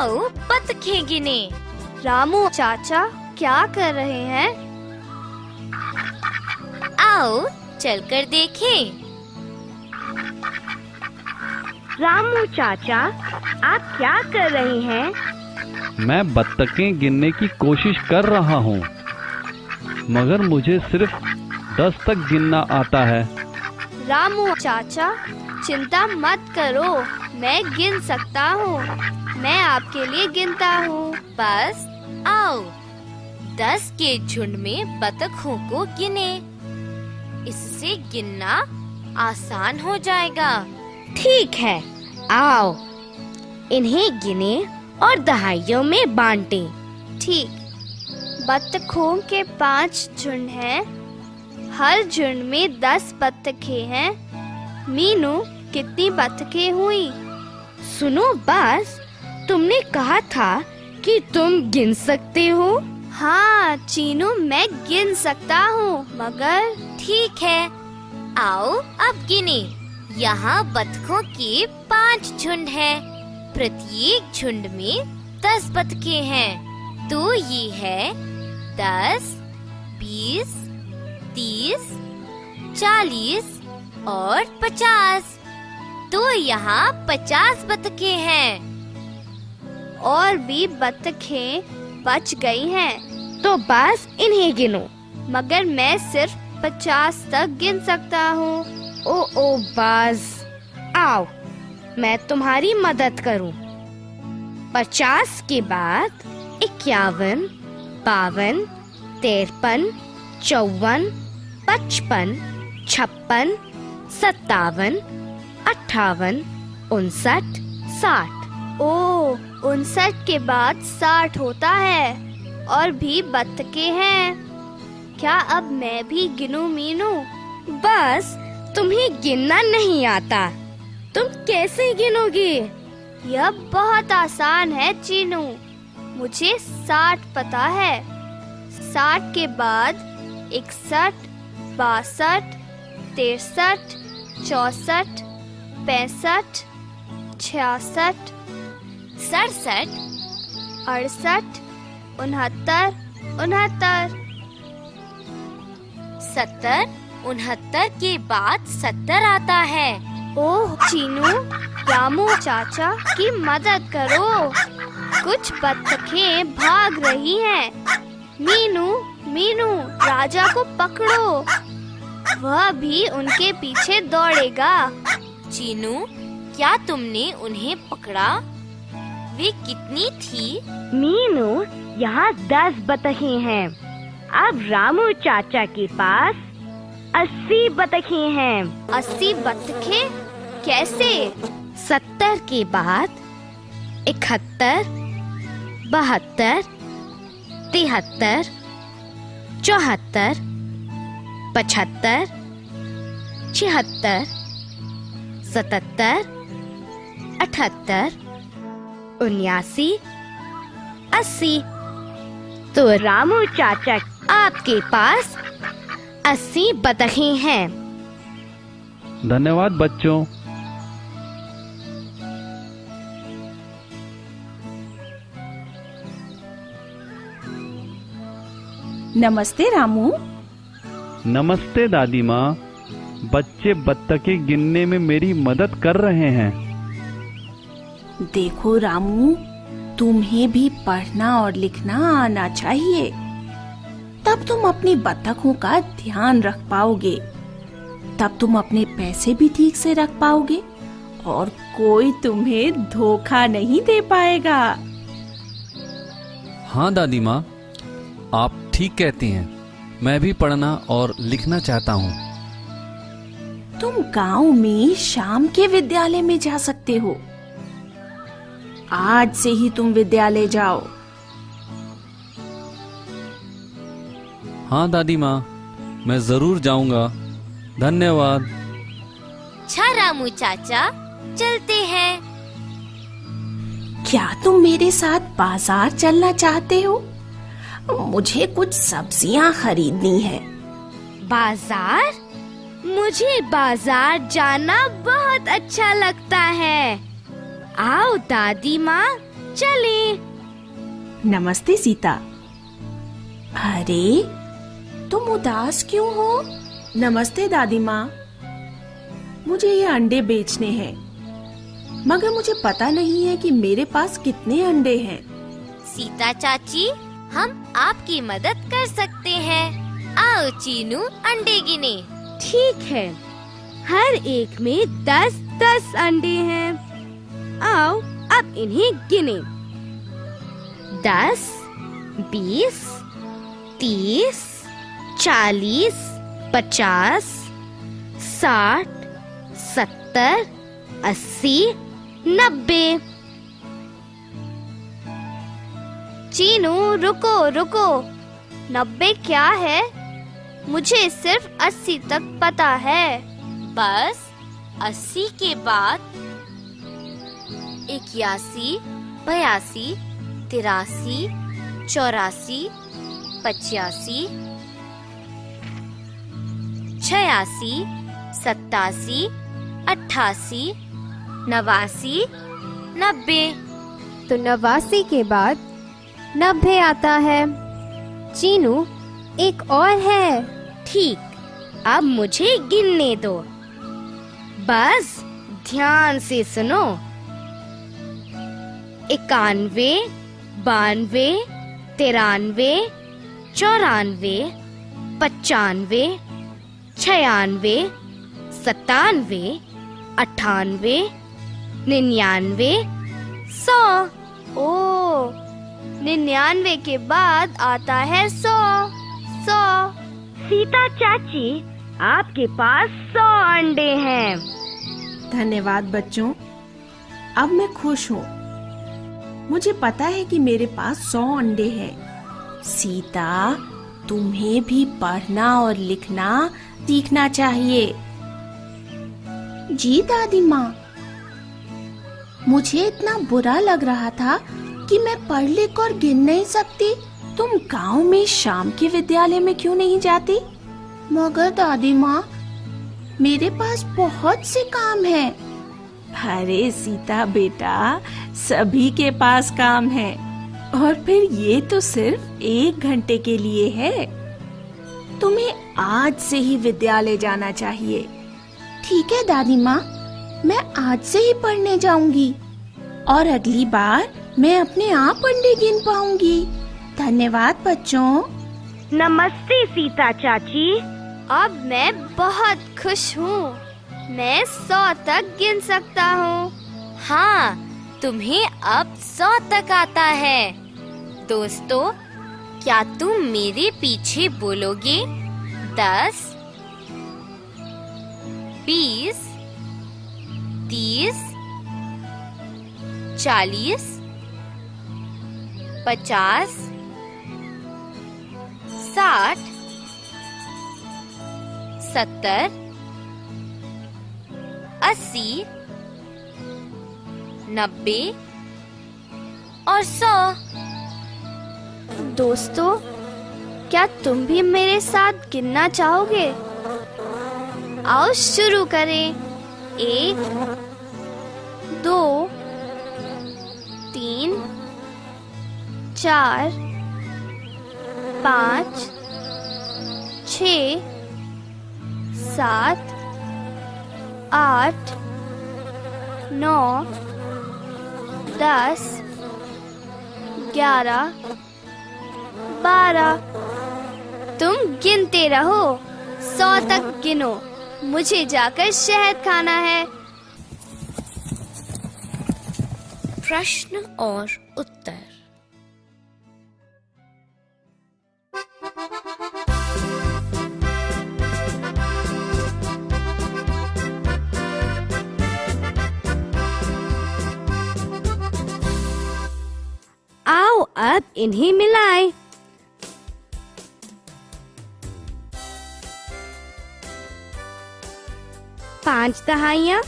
आओ बतखें गिने। रामू चाचा क्या कर रहे हैं? आओ चलकर देखें। रामू चाचा, आप क्या कर रहे हैं? मैं बत्तखें गिनने की कोशिश कर रहा हूँ, मगर मुझे सिर्फ 10 तक गिनना आता है। रामू चाचा, चिंता मत करो, मैं गिन सकता हूँ। मैं आपके लिए गिनता हूँ। बस आओ 10 के झुंड में बतखों को गिने। इससे गिनना आसान हो जाएगा। ठीक है, आओ इन्हें गिने और दहाइयों में बांटें। ठीक। बतखों के 5 झुंड हैं। हर झुंड में 10 बतखें हैं। मीनू, कितनी बतखें हुई? सुनो बाज, तुमने कहा था कि तुम गिन सकते हो। हाँ चीनू, मैं गिन सकता हूँ, मगर ठीक है, आओ अब गिने। यहाँ बतखों के 5 झुंड हैं। प्रत्येक झुंड में 10 बतखें हैं। तो ये है 10, 20, 30, 40 और 50। तो यहाँ 50 बतखें हैं। और भी बतखें बच गई हैं। तो बस इन्हें गिनो। मगर मैं सिर्फ 50 तक गिन सकता हूँ। ओ बाज, आओ मैं तुम्हारी मदद करूं। 50 के बाद 51, 52, 53, 54, 55, 56, 57, 58, 59, 60। ओ, 59 के बाद 60 होता है। और भी बतखें हैं। क्या अब मैं भी गिनूं मीनू? बस तुम्हें गिनना नहीं आता, तुम कैसे गिनोगी? यह बहुत आसान है चीनू। मुझे 60 पता है। 60 के बाद 61, 62, 63, 64, 65, 66, 67, 68, 69, 69। 70, 69 के बाद 70 आता है। ओह चीनू, रामू चाचा की मदद करो। कुछ बतखें भाग रही हैं। मीनू, मीनू, राजा को पकड़ो। वह भी उनके पीछे दौड़ेगा। चीनू, क्या तुमने उन्हें पकड़ा? वे कितनी थी? मीनू, यहाँ 10 बतखें हैं। अब रामू चाचा के पास 80 बतखें हैं। 80 बतखें? कैसे? 70 के बाद 71, 72, 73, 74, 75, 76, 77, 78, 79, 80। तो रामू चाचा, आपके पास 80 बतखें हैं। धन्यवाद बच्चों। नमस्ते रामू। नमस्ते दादी माँ। बच्चे बत्तखें गिनने में मेरी मदद कर रहे हैं। देखो रामू, तुम्हें भी पढ़ना और लिखना आना चाहिए। तब तुम अपनी बत्तखों का ध्यान रख पाओगे। तब तुम अपने पैसे भी ठीक से रख पाओगे और कोई तुम्हें धोखा नहीं दे पाएगा। हाँ दादी माँ, आप ठीक कहती हैं। मैं भी पढ़ना और लिखना चाहता हूँ। तुम गांव में शाम के विद्यालय में जा सकते हो। आज से ही तुम विद्यालय जाओ। हाँ दादी माँ, मैं जरूर जाऊंगा। धन्यवाद। अच्छा रामू चाचा, चलते हैं। क्या तुम मेरे साथ बाजार चलना चाहते हो? मुझे कुछ सब्जियां खरीदनी है। बाजार? मुझे बाजार जाना बहुत अच्छा लगता है। आओ दादी माँ, चले। नमस्ते सीता। अरे तुम उदास क्यों हो? नमस्ते दादी माँ। मुझे ये अंडे बेचने हैं, मगर मुझे पता नहीं है कि मेरे पास कितने अंडे हैं। सीता चाची, हम आपकी मदद कर सकते हैं। आओ चीनू, अंडे गिने। ठीक है, हर एक में 10-10 अंडे हैं। आओ अब इन्हें गिने। 10, 20, 30, 40, 50, 60, 70, 80, 90। चीनू रुको रुको, 90 क्या है? मुझे सिर्फ 80 तक पता है। बस 80 के बाद 81, 82, 83, 84, 85, 86, 87, 88, 89, 90। तो 89 के बाद 90 आता है। चीनू, एक और है। ठीक, अब मुझे गिनने दो। बस ध्यान से सुनो। 91, 92, 93, 94, 95, 96, 97, 98, 99, 100। ओ, 99 के बाद आता है 100। 100। सीता चाची, आपके पास 100 अंडे हैं। धन्यवाद बच्चों, अब मैं खुश हूँ। मुझे पता है कि मेरे पास 100 अंडे हैं। सीता, तुम्हें भी पढ़ना और लिखना सीखना चाहिए। जी दादी माँ, मुझे इतना बुरा लग रहा था कि मैं पढ़ लिख और गिन नहीं सकती। तुम गांव में शाम के विद्यालय में क्यों नहीं जाती? मगर दादी माँ, मेरे पास बहुत से काम हैं। अरे सीता बेटा, सभी के पास काम है, और फिर ये तो सिर्फ 1 घंटे के लिए है। तुम्हें आज से ही विद्यालय जाना चाहिए। ठीक है दादी माँ, मैं आज से ही पढ़ने जाऊंगी, और अगली बार मैं अपने आप अंडे गिन पाऊंगी। धन्यवाद बच्चों। नमस्ते सीता चाची। अब मैं बहुत खुश हूँ। मैं 100 तक गिन सकता हूँ। हाँ, तुम्हें अब 100 तक आता है। दोस्तों, क्या तुम मेरे पीछे बोलोगे? 10, 20, 30, 40, 50, 60, 70, 80, 90 और 100। दोस्तों, क्या तुम भी मेरे साथ गिनना चाहोगे? आओ शुरू करें। 1, 2, 3, 4, 5, 6, 7, 8, 9, 10, 11, 12। तुम गिनते रहो, 100 तक गिनो। मुझे जाकर शहद खाना है। प्रश्न और उत्तर। आओ अब इन्हें मिलाएं। 5 दहाइयाँ,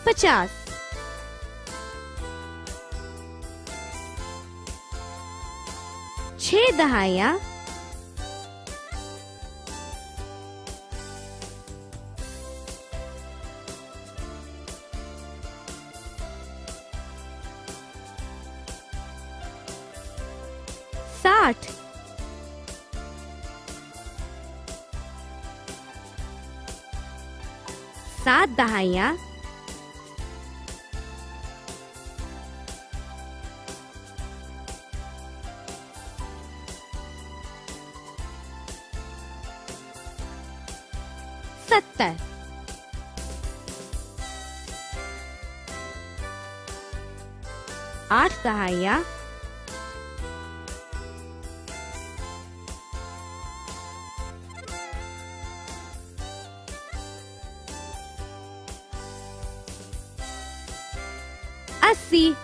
50, 6 दहाइयाँ 60 7 दहाइयाँ 70 8 दहाइयाँ 80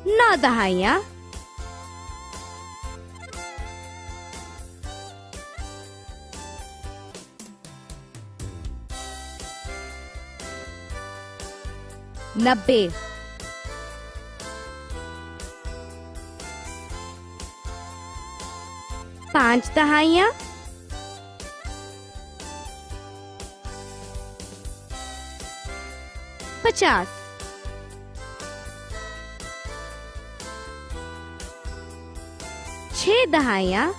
9 दहाइयाँ 90 5 दहाइयाँ 50 6 दहाइयाँ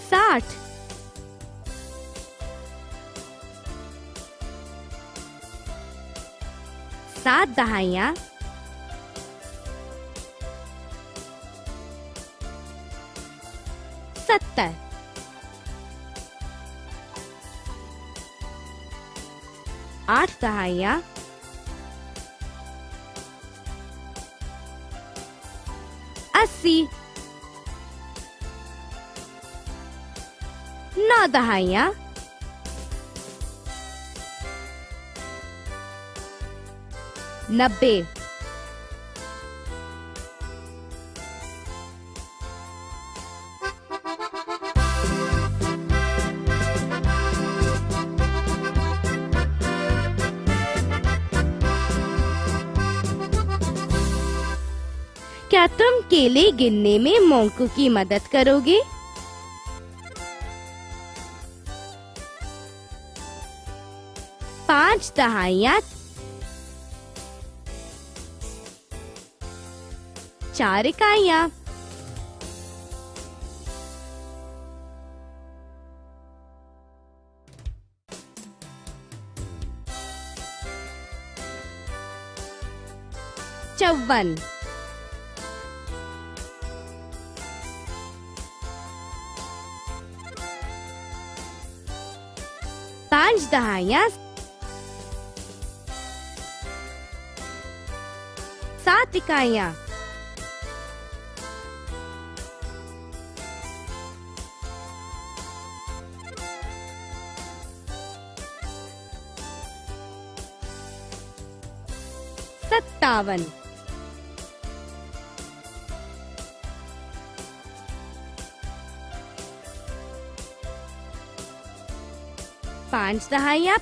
60 7 दहाइयाँ 70 8 दहाइयाँ 80 9 दहाइयाँ 90 क्या तुम केले गिनने में मोंकू की मदद करोगे? पाँच दहाइयाँ 4 इकाइयाँ 54 5 दहाइयाँ 7 इकाइयाँ 57 5 दहाइयाँ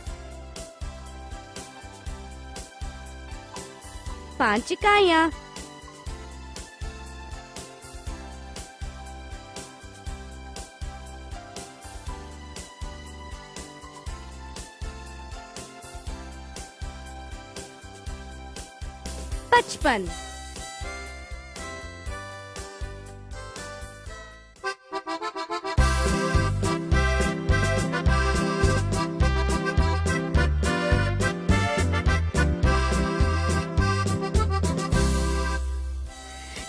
5 इकाइयाँ 55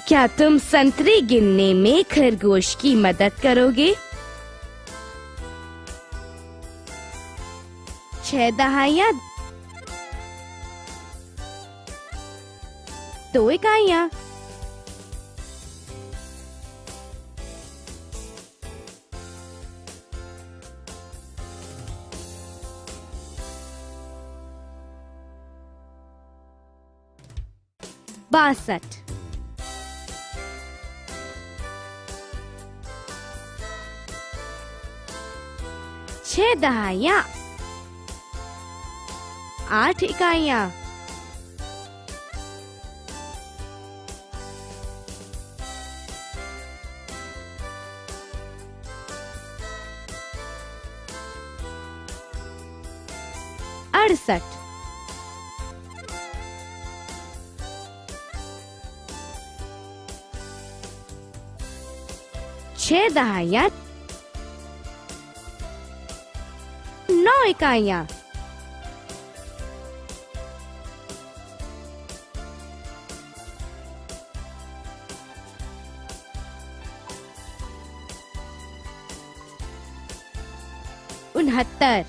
क्या तुम संतरे गिनने में खरगोश की मदद करोगे? 6 दहाइयाँ 2 इकाइयाँ 62 6 दहाइयाँ 8 इकाइयां। अड़सठ। 6 दहाइयां 9 इकाइयां। 69।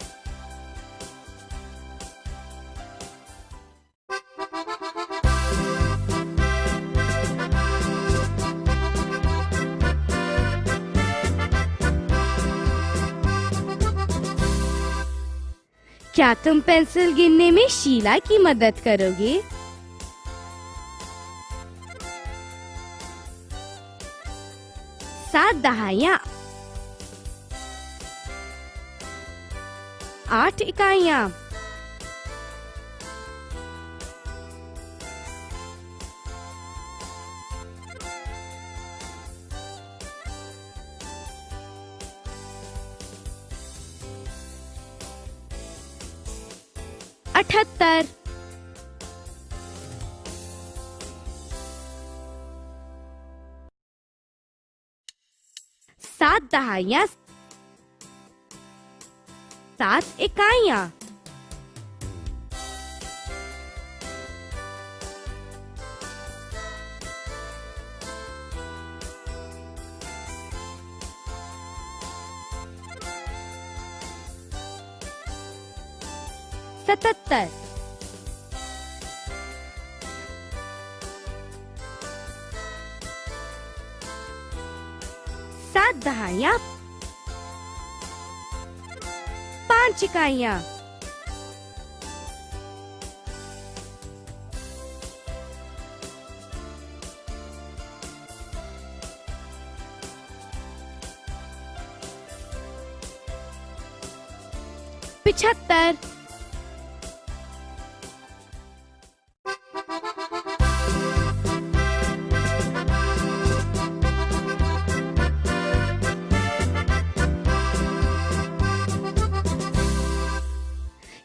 'क्या तुम पेंसिल गिनने में शीला की मदद करोगे? 7 दहाइयां 8 इकाइयां। 78। 7 दहाइयां 7 इकाइयां। 77। 7 दहाइयां 5 इकाइयां। 75।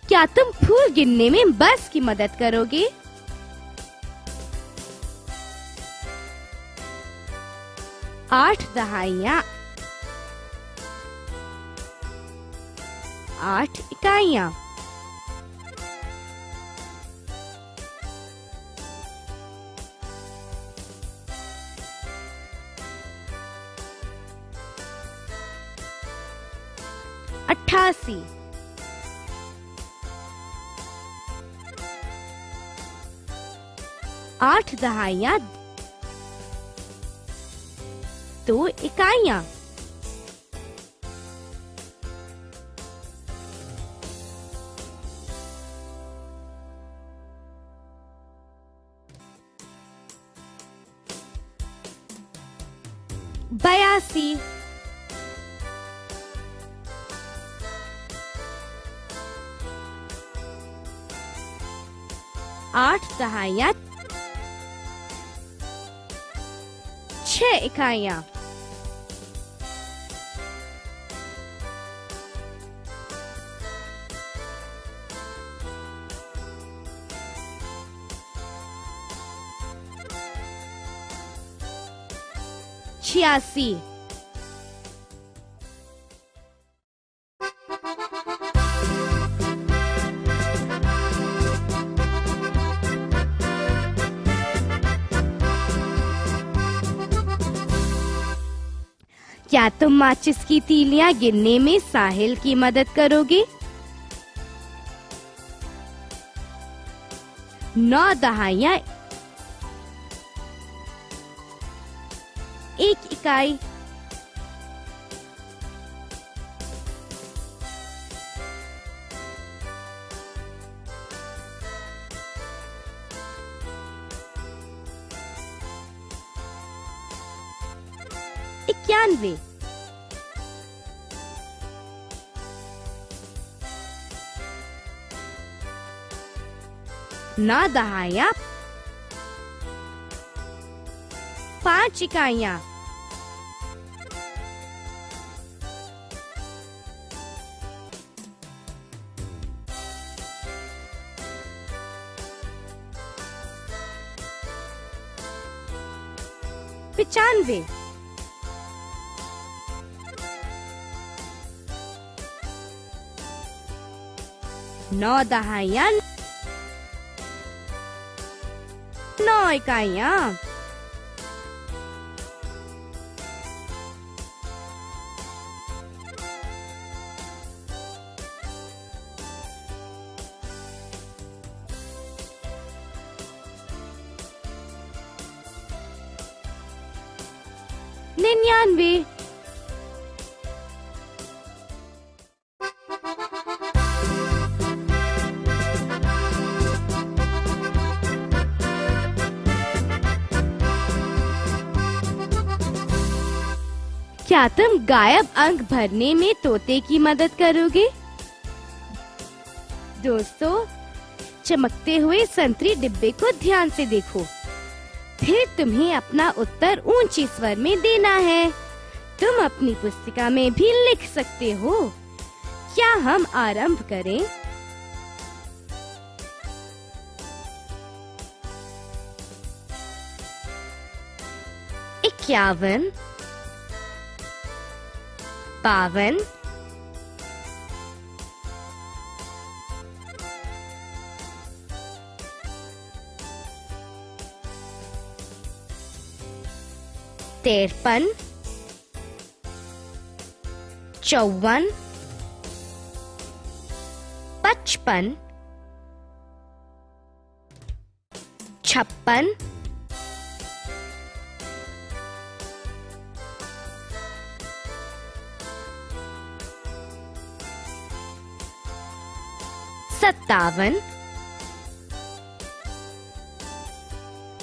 'क्या तुम फूल गिनने में बस की मदद करोगे? 8 दहाइयां 8 इकाइयां। 88। 8 दहाइयां 2 इकाइयां। 82। 8 दहाइयां 6 इकाइयां। 86। 'क्या तुम माचिस की तीलियां गिनने में साहिल की मदद करोगे? 9 दहाइयां 1 इकाई। 91। 9 दहाइयाँ 5 इकाइयाँ। पिचानवे, 9 दहाइयाँ 9 इकाइयाँ। निन्यानवे, 'क्या तुम गायब अंक भरने में तोते की मदद करोगे? दोस्तों, चमकते हुए संतरी डिब्बे को ध्यान से देखो। फिर तुम्हें अपना उत्तर ऊंची स्वर में देना है। तुम अपनी पुस्तिका में भी लिख सकते हो। क्या हम आरंभ करें? इक्यावन, 52, 53, 54, 55, 56, 57,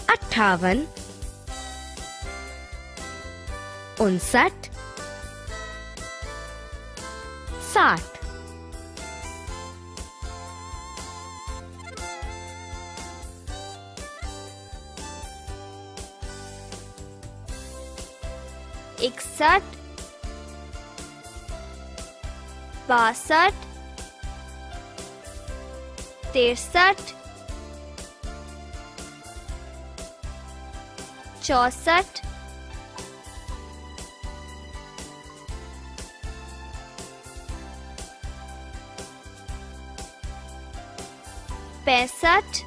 58, 59, 60। इकसठ, 62, 63, 64, 65,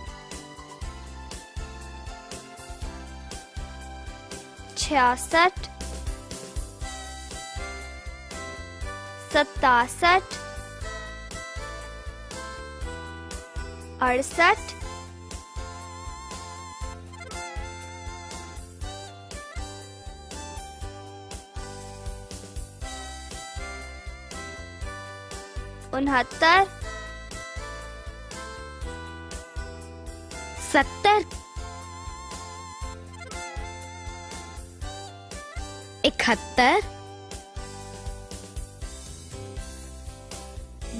66, 67, 68, 69, 70, 71,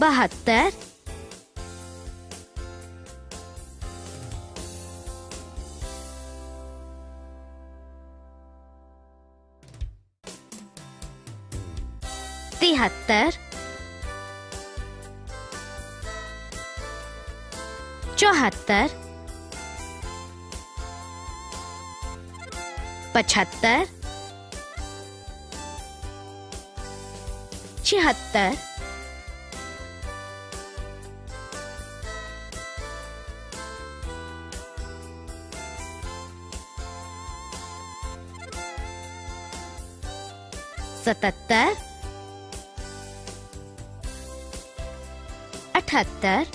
72, 73, 74, 75, 76, 77, 78, 79,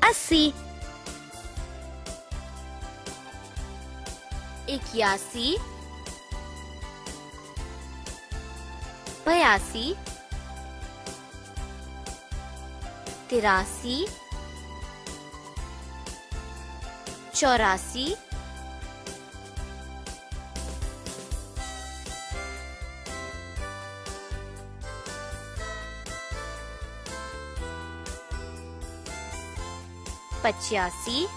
80, 81, 82, 83, 84, 85, 85,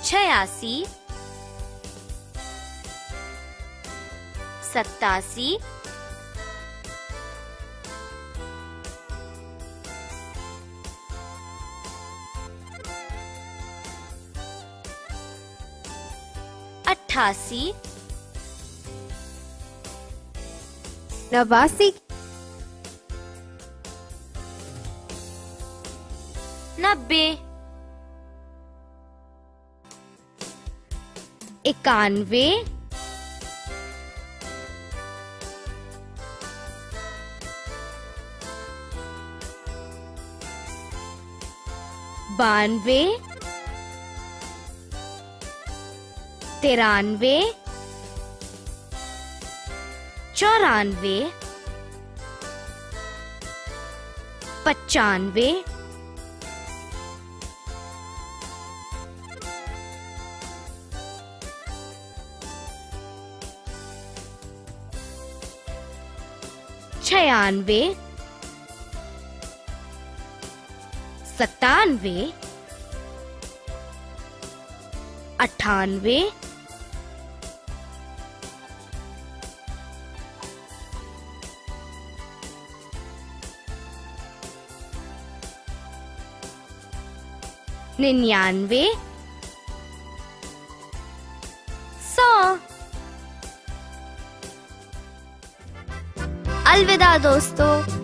86, 87, 88, 89, 90, 91, 92, 93, 94, 95, 96, 97, 98, 99, 100। अलविदा दोस्तों।